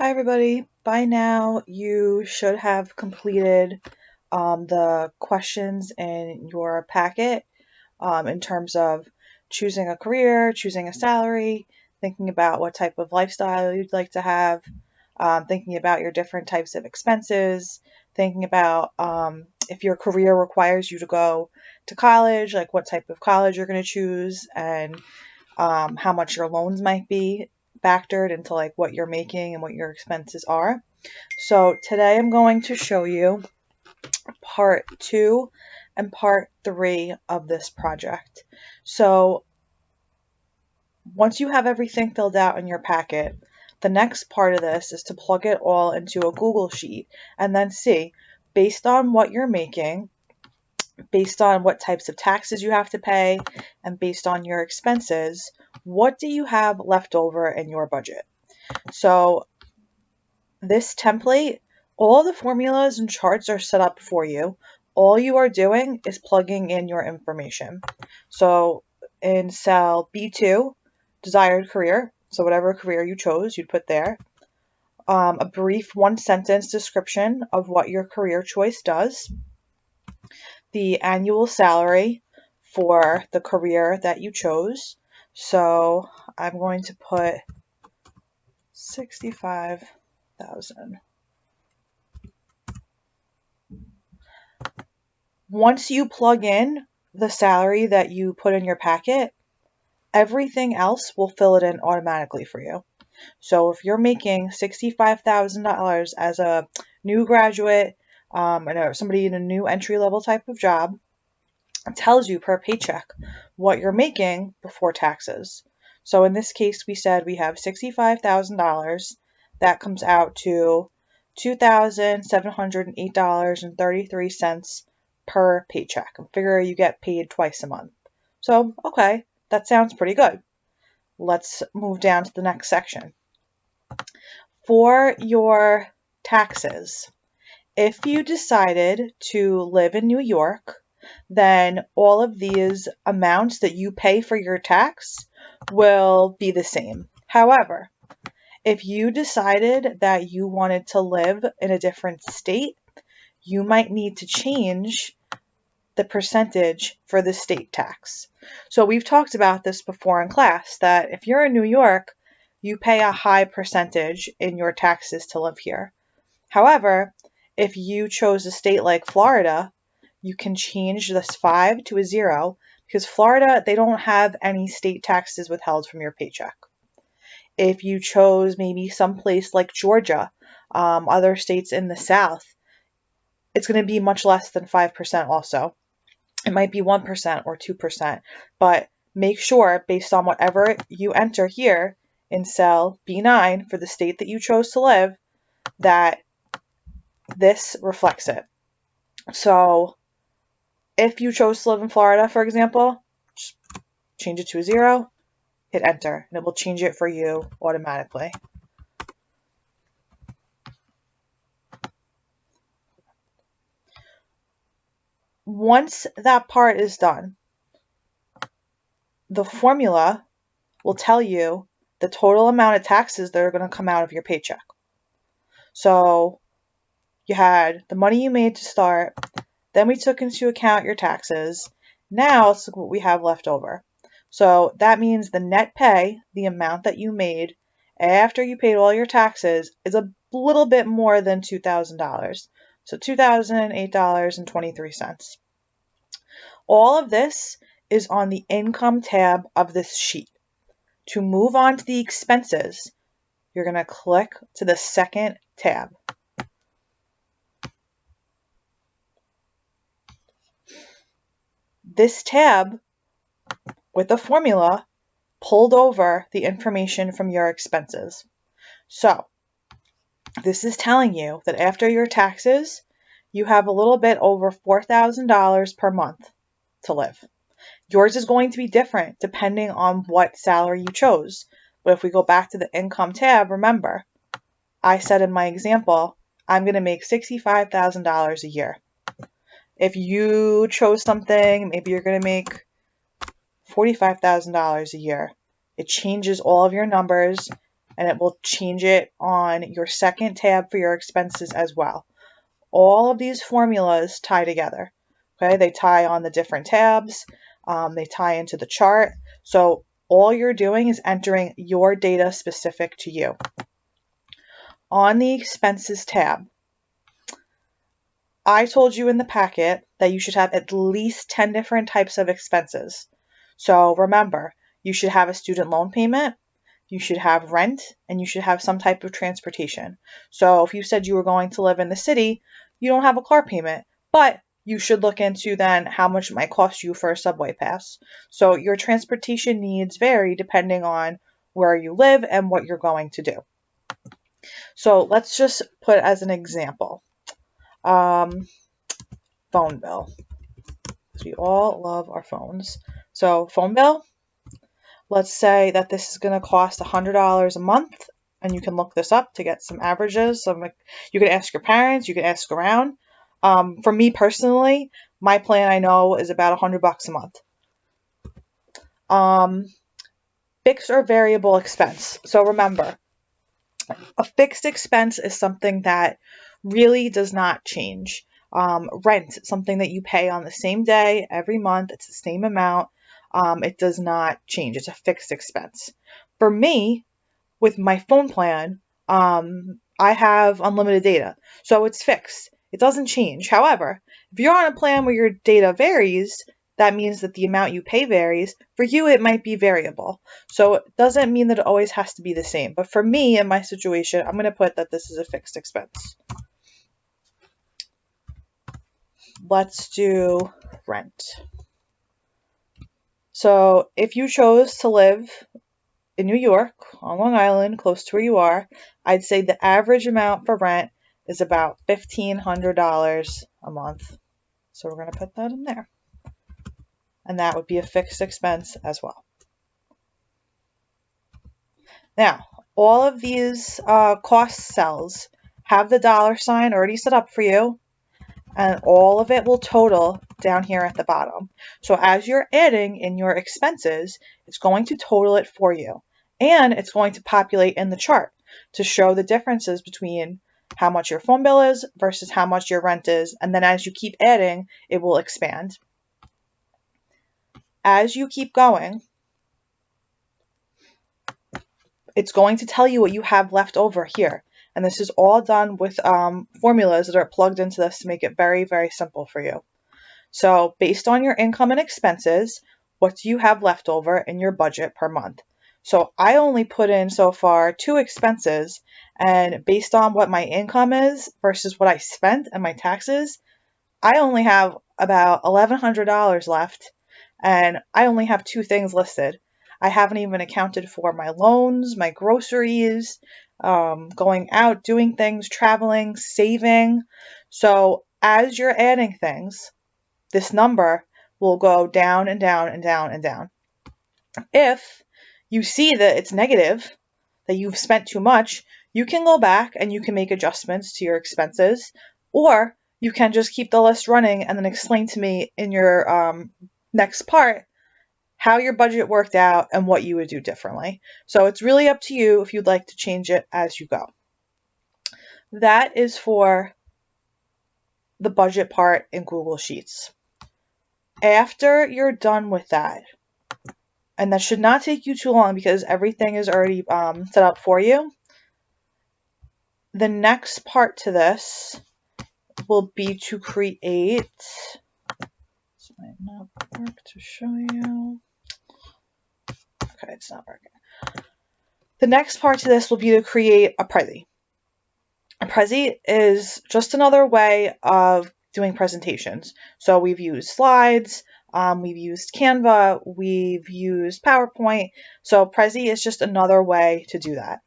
Hi everybody. By now you should have completed the questions in your packet in terms of choosing a career, choosing a salary, thinking about what type of lifestyle you'd like to have, thinking about your different types of expenses, thinking about if your career requires you to go to college, like what type of college you're going to choose, and how much your loans might be factored into like what you're making and what your expenses are. So today I'm going to show you part 2 and part 3 of this project. So once you have everything filled out in your packet, the next part of this is to plug it all into a Google Sheet and then see, based on what you're making, based on what types of taxes you have to pay, and based on your expenses, what do you have left over in your budget? So this template, all the formulas and charts are set up for you. All you are doing is plugging in your information. So in cell B2, desired career, so whatever career you chose, you'd put there. A brief one-sentence description of what your career choice does. The annual salary for the career that you chose. So I'm going to put 65,000. Once you plug in the salary that you put in your packet, everything else will fill it in automatically for you. So if you're making $65,000 as a new graduate, and somebody in a new entry-level type of job, it tells you per paycheck what you're making before taxes. So in this case, we said we have $65,000. That comes out to $2,708.33 per paycheck. And figure you get paid twice a month. So, okay, that sounds pretty good. Let's move down to the next section. For your taxes, if you decided to live in New York, then all of these amounts that you pay for your tax will be the same. However, if you decided that you wanted to live in a different state, you might need to change the percentage for the state tax. So we've talked about this before in class, that if you're in New York, you pay a high percentage in your taxes to live here. However, if you chose a state like Florida, you can change this 5 to a 0 because Florida, they don't have any state taxes withheld from your paycheck. If you chose maybe someplace like Georgia, other states in the South, it's going to be much less than 5% also. It might be 1% or 2%, but make sure based on whatever you enter here in cell B9 for the state that you chose to live, that this reflects it. So if you chose to live in Florida, for example, just change it to a 0, hit enter, and it will change it for you automatically. Once that part is done, the formula will tell you the total amount of taxes that are going to come out of your paycheck. So you had the money you made to start, then we took into account your taxes. Now let's look what we have left over. So that means the net pay, the amount that you made after you paid all your taxes, is a little bit more than $2,000. So $2,008.23. All of this is on the income tab of this sheet. To move on to the expenses, you're going to click to the second tab. This tab with the formula pulled over the information from your expenses. So this is telling you that after your taxes, you have a little bit over $4,000 per month to live. Yours is going to be different depending on what salary you chose. But if we go back to the income tab, remember, I said in my example, I'm going to make $65,000 a year. If you chose something, maybe you're going to make $45,000 a year. It changes all of your numbers and it will change it on your second tab for your expenses as well. All of these formulas tie together. Okay, they tie on the different tabs, they tie into the chart. So all you're doing is entering your data specific to you. On the expenses tab, I told you in the packet that you should have at least 10 different types of expenses. So remember, you should have a student loan payment, you should have rent, and you should have some type of transportation. So if you said you were going to live in the city, you don't have a car payment, but you should look into then how much it might cost you for a subway pass. So your transportation needs vary depending on where you live and what you're going to do. So let's just put as an example, phone bill. We all love our phones. So phone bill, let's say that this is going to cost $100 a month, and you can look this up to get some averages. You can ask your parents, you can ask around. For me personally, my plan I know is about $100 a month. Fixed or variable expense. So remember, a fixed expense is something that really does not change. Rent, something that you pay on the same day every month. It's the same amount. It does not change. It's a fixed expense. For me, with my phone plan, I have unlimited data, so it's fixed. It doesn't change. However, if you're on a plan where your data varies, that means that the amount you pay varies. For you, it might be variable. So it doesn't mean that it always has to be the same. But for me, in my situation, I'm going to put that this is a fixed expense. Let's do rent. So if you chose to live in New York, on Long Island, close to where you are, I'd say the average amount for rent is about $1,500 a month. So we're going to put that in there. And that would be a fixed expense as well. Now, all of these cost cells have the dollar sign already set up for you, and all of it will total down here at the bottom. So as you're adding in your expenses, it's going to total it for you, and it's going to populate in the chart to show the differences between how much your phone bill is versus how much your rent is, and then as you keep adding, it will expand. As you keep going, it's going to tell you what you have left over here. And this is all done with formulas that are plugged into this to make it very, very simple for you. So based on your income and expenses, what do you have left over in your budget per month? So I only put in so far 2 expenses, and based on what my income is versus what I spent and my taxes, I only have about $1,100 left, and I only have 2 things listed. I haven't even accounted for my loans, my groceries, going out, doing things, traveling, saving. So as you're adding things, this number will go down and down and down and down. If you see that it's negative, that you've spent too much, you can go back and you can make adjustments to your expenses, or you can just keep the list running and then explain to me in your next part how your budget worked out and what you would do differently. So it's really up to you if you'd like to change it as you go. That is for the budget part in Google Sheets. After you're done with that, and that should not take you too long because everything is already set up for you, the next part to this will be to create, this might not work to show you. Okay, it's not working. The next part to this will be to create a Prezi. A Prezi is just another way of doing presentations. So we've used slides, we've used Canva, we've used PowerPoint. So Prezi is just another way to do that.